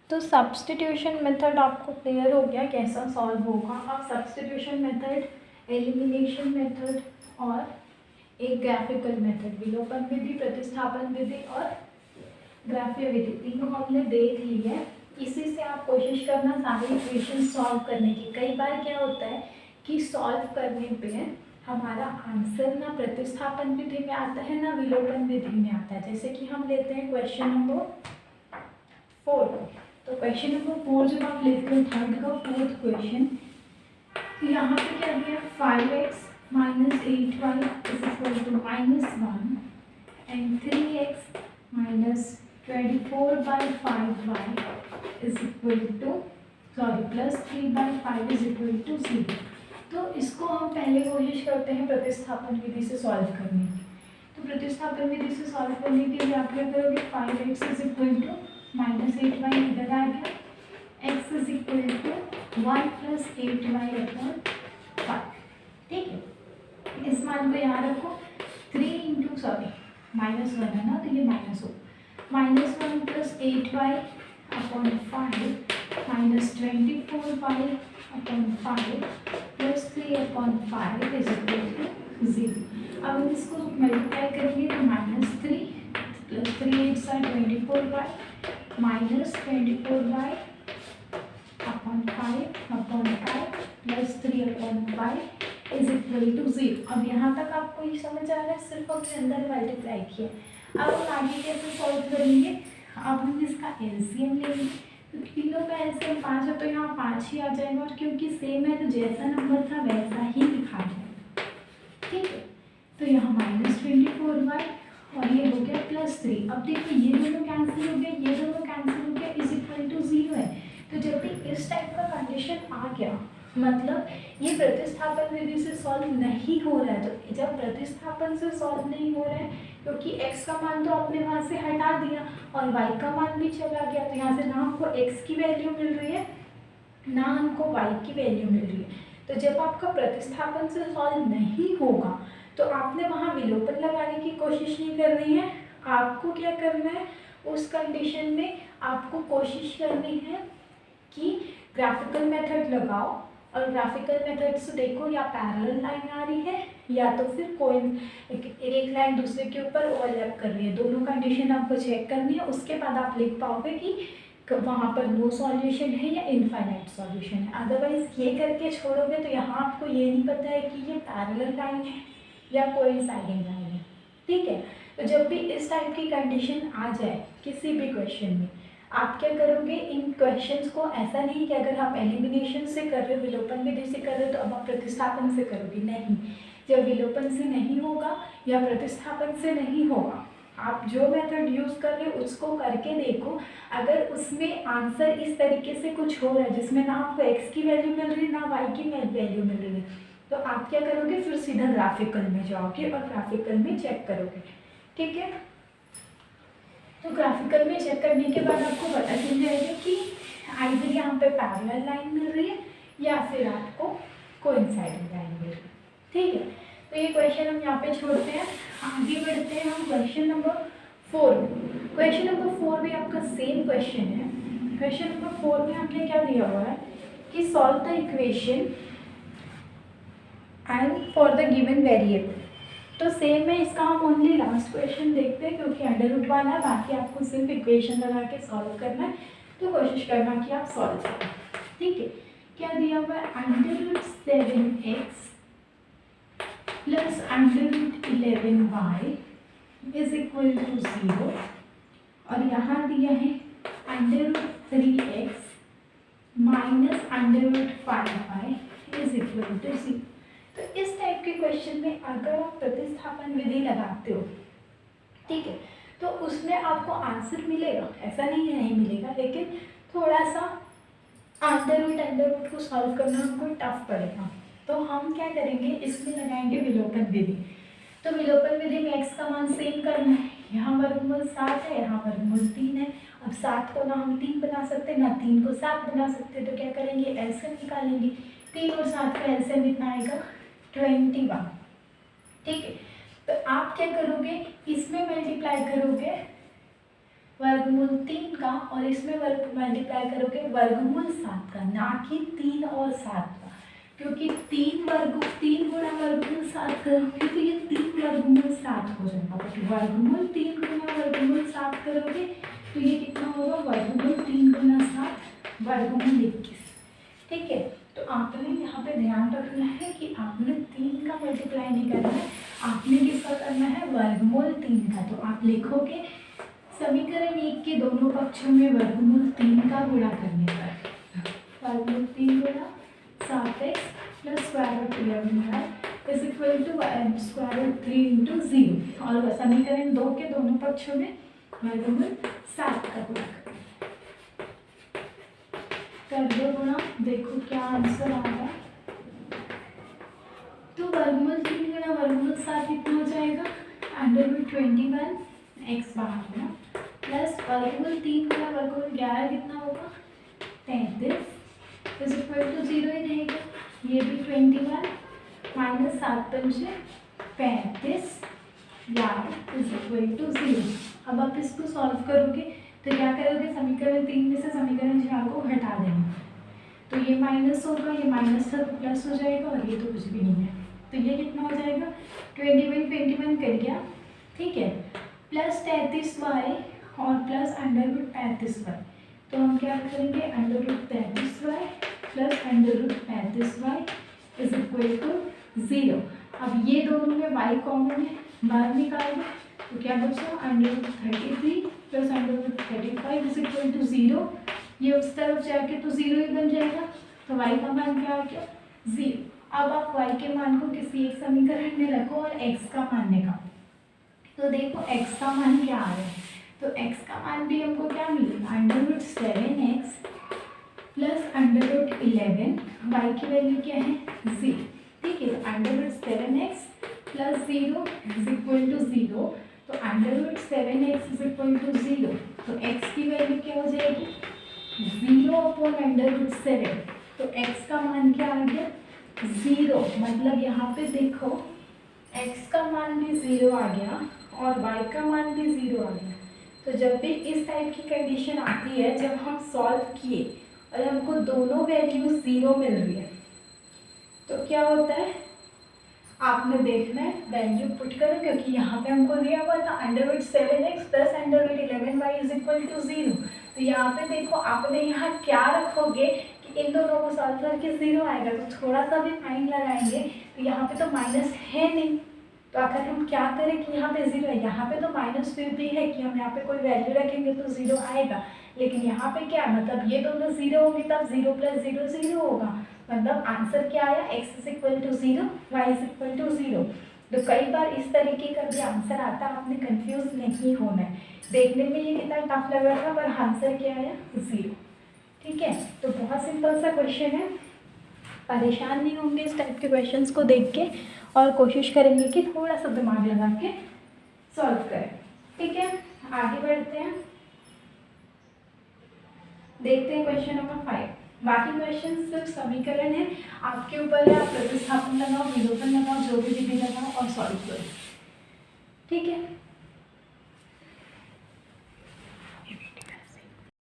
तो substitution method आपको clear हो गया कैसा सॉल्व होगा। अब सब्स्टिट्यूशन मेथड, एलिमिनेशन मेथड और एक ग्राफिकल मेथड, विलोपन विधि, प्रतिस्थापन विधि और ग्राफीय विधि, तीनों हमने देख ली है। इसी से आप कोशिश करना सारे इक्वेशन सॉल्व करने की। कई बार क्या होता है कि सॉल्व करने पे हमारा आंसर ना प्रतिस्थापन विधि में आता है ना विलोपन विधि में आता है। जैसे कि हम लेते हैं क्वेश्चन नंबर 4। तो क्वेश्चन नंबर 4 जब आप लेते हो थर्ड का फोर्थ क्वेश्चन, तो यहाँ पे क्या दिया 5x minus 8y is equal to -1 and 3x minus 24/5y is equal to plus 3/5 is equal to 0। तो इसको हम पहले कोशिश करते हैं प्रतिस्थापन विधि से सॉल्व करने की। तो प्रतिस्थापन विधि से सॉल्व करने के लिए आप क्या करोगे, 5x is equal to -8y इधर आ गया, x is equal to 1 plus 8y upon 5। ठीक है, इस मान को यहाँ रखो, 3 इंटू -1 है ना, तो ये माइनस हो, -1 plus 8y upon 5 minus 24y upon 5 plus 3 upon 5 is equal to 0। अब हम इसको मल्टीप्लाई करेंगे तो -3 प्लस 3 8 सा 24y minus 24y upon 5 upon 5 plus 3 upon 5 is equal to 0। अब यहाँ तक आपको ये समझ आ रहा है, सिर्फ हमने अंदर मल्टीप्लाई किया। अब हम आगे कैसे सॉल्व करेंगे, अब हम इसका एलसीएम लेंगे। तो तीनों का एलसीएम 5 है तो यहाँ 5 ही आ जाएगा, और क्योंकि सेम है तो जैसा नंबर था वैसा ही लिखा जाएगा। ठीक है, तो यहाँ -24y और ये हो गया +3। अब देखिए ये दोनों कैंसिल हो गए, ये दोनों कैंसिल हो गया, इज इक्वल टू 0 है। तो जब भी इस टाइप का कंडीशन आ गया, मतलब ये प्रतिस्थापन विधि से सॉल्व नहीं हो रहा है। तो जब प्रतिस्थापन से सॉल्व नहीं हो रहा है, क्योंकि x का मान तो आपने वहाँ से हटा दिया और y का मान भी चला गया, तो यहाँ से ना हमको x की वैल्यू मिल रही है ना हमको y की वैल्यू मिल रही है। तो जब आपका प्रतिस्थापन से सॉल्व नहीं होगा तो आपने वहाँ विलोपन लगाने की कोशिश नहीं करनी है। आपको क्या करना है, उस कंडीशन में आपको कोशिश करनी है कि ग्राफिकल मेथड लगाओ, और ग्राफिकल मेथड से देखो या पैरेलल लाइन आ रही है या तो फिर कोई एक लाइन दूसरे के ऊपर ओवरलैप कर रही है। दोनों कंडीशन आपको चेक करनी है, उसके बाद आप लिख पाओगे कि वहाँ पर नो सॉल्यूशन है या इनफाइनाइट सॉल्यूशन है। अदरवाइज ये करके छोड़ोगे तो यहाँ आपको ये नहीं पता है कि ये पैरेलल लाइन है या कोइंसाइडिंग लाइन है। ठीक है, तो जब भी इस टाइप की कंडीशन आ जाए किसी भी क्वेश्चन में, आप क्या करोगे, इन क्वेश्चंस को ऐसा नहीं कि अगर आप एलिमिनेशन से कर रहे हो, विलोपन विधि से कर रहे हो तो अब आप प्रतिस्थापन से करोगे, नहीं। जब विलोपन से नहीं होगा या प्रतिस्थापन से नहीं होगा, आप जो मेथड यूज़ कर रहे हो उसको करके देखो। अगर उसमें आंसर इस तरीके से कुछ हो रहा है जिसमें ना आपको x की वैल्यू मिल रही है ना y की वैल्यू मिल रही है, तो आप क्या करोगे, फिर सीधा ग्राफिकल में जाओगे और ग्राफिकल में चेक करोगे। ठीक है, तो ग्राफिकल में चेक करने के बाद आपको पता चल जाएगा कि आइदर यहाँ पे पैरेलल लाइन मिल रही है या फिर आपको कोइंसाइडिंग लाइन मिल रही है। ठीक है, तो ये क्वेश्चन हम यहाँ पे छोड़ते हैं, आगे बढ़ते हैं हम क्वेश्चन नंबर 4। क्वेश्चन नंबर 4 भी आपका सेम क्वेश्चन है। क्वेश्चन नंबर 4 में हमने क्या दिया हुआ है कि solve the equation and for the given variable. तो सेम है, इसका हम ओनली लास्ट क्वेश्चन देखते हैं क्योंकि अंडर रूट वाला है, बाकी आपको सिर्फ इक्वेशन लगा के सॉल्व करना है। तो कोशिश करना कि आप सॉल्व करें। ठीक है, क्या दिया हुआ है, √7x plus √11y is equal to 0, और यहाँ दिया है √3x minus √5y is equal to 0। तो इस टाइप के क्वेश्चन में अगर आप प्रतिस्थापन विधि लगाते हो, ठीक है, तो उसमें आपको आंसर मिलेगा, ऐसा नहीं है नहीं मिलेगा, लेकिन थोड़ा सा अंडर रूट को सॉल्व करना हमको टफ पड़ेगा। तो हम क्या करेंगे, इसमें लगाएंगे विलोपन विधि। तो विलोपन विधि में x का मान सेम करना है, यहाँ वर्गमूल 7 है, यहाँ वर्गमूल 3 है। अब 7 को ना हम 3 बना सकते ना 3 को 7 बना सकते, तो क्या करेंगे, एलसीएम निकालेंगे। 3 और 7 का एलसीएम कितना आएगा, 21। ठीक है, तो आप क्या करोगे, इसमें मल्टीप्लाई करोगे वर्गमूल 3 का, और इसमें वर्ग मल्टीप्लाई करोगे वर्गमूल 7 का, ना कि 3 और 7 का, क्योंकि 3 गुणा वर्गमूल 7 करोगे तो ये 3 वर्गमूल 7 हो जाएगा। तो वर्गमूल 3 गुणा वर्गमूल 7 करोगे तो ये कितना होगा, वर्गमूल 3 गुणा 7 वर्गमूल 21। ठीक है, तो आपने यहाँ पे ध्यान रखना है कि आपने 3 का मल्टीप्लाई नहीं करना है, आपने किसका करना है, वर्गमूल 3 का। तो आप लिखोगे समीकरण 1 के दोनों पक्षों में वर्गमूल 3 का गुणा करने पर वर्गमूल 3 गुणा 7x plus square root 11y is equal to square root 3 into 0, और समीकरण 2 के दोनों पक्षों में वर्गमूल 7 का गुणा कर दो गुणा, देखो क्या आंसर आ रहा है। तो वर्गमूल 3 गुणा वर्गमूल 7 कितना हो जाएगा, अंडर रूट 21 x बाहर होना, प्लस वर्गमूल 3 गुणा वर्गमूल 11 कितना होगा, 33 इज इक्वल टू 0 ही रहेगा, ये भी 21 माइनस 7 पंचे 35 इज इक्वल टू 0। अब आप इसको सॉल्व करोगे तो क्या करोगे, समीकरण 3 में से समीकरण 4 को हटा देंगे, तो ये माइनस होगा, ये माइनस था तो प्लस हो जाएगा, और ये तो कुछ भी नहीं है, तो ये कितना हो जाएगा, 21 कर गया। ठीक है, प्लस 33y और प्लस अंडर रूट 35y, तो हम क्या करेंगे, under root 33y plus under root 35y is equal to 0। अब ये दोनों में y कॉमन है, बाहर निकालो तो क्या बचा, under root 33 plus under root 35 is equal to 0। ये उस तरफ जाके तो 0 ही बन जाएगा, तो y का मान क्या आ गया, 0। अब आप y के मान को किसी एक समीकरण में रखो और x का मान निकालो, तो देखो x का मान क्या आ रहा है, तो x का मान भी हमको क्या मिलेगा, under root 7x plus under root 11, y की वैल्यू क्या है, 0। ठीक है, तो under root 7x plus 0 is equal to 0, तो under root 7x is equal to 0, तो x की वैल्यू क्या हो जाएगी, 0 अपॉन अंडर रूट 7, तो x का मान क्या आ गया, 0। मतलब यहाँ पे देखो x का मान भी 0 आ गया और y का मान भी 0 आ गया। तो जब भी इस टाइप की कंडीशन आती है, जब हम सॉल्व किए और हमको दोनों वैल्यू 0 मिल रही है, तो क्या होता है, आपने देखना है वैल्यू पुट करो, क्योंकि यहाँ पे हमको दिया हुआ था under root 7x plus under root 11y is equal to 0। तो यहाँ पे देखो आपने यहाँ क्या रखोगे कि इन दोनों को सॉल्व करके 0 आएगा, तो थोड़ा सा भी फाइन लगाएंगे, तो यहाँ पे तो माइनस है नहीं, तो अगर हम क्या करें कि यहाँ पे 0 है, यहाँ पे तो माइनस फिर भी है कि हम यहाँ पे कोई वैल्यू रखेंगे तो 0 आएगा, लेकिन यहाँ पे क्या मतलब ये दोनों 0 होंगे तब 0 प्लस 0 0 होगा, मतलब आंसर क्या आया, x is equal to 0, y is equal to 0। तो कई बार इस तरीके का भी आंसर आता है, आपने कंफ्यूज नहीं होना है। देखने में ये कितना टफ लग रहा था, पर आंसर क्या आया, 0। ठीक है, तो बहुत सिंपल सा क्वेश्चन है, परेशान नहीं होंगे इस टाइप के क्वेश्चंस को देख के, और कोशिश करेंगे कि थोड़ा सा दिमाग लगा के सॉल्व करें। ठीक है, आगे बढ़ते हैं, देखते हैं क्वेश्चन नंबर 5। बाकी क्वेश्चन सिर्फ समीकरण है, आपके ऊपर है, आप प्रतिस्थापन लगाओ, विलोपन लगाओ, जो भी विधि लगाओ और सॉल्व करो। ठीक है।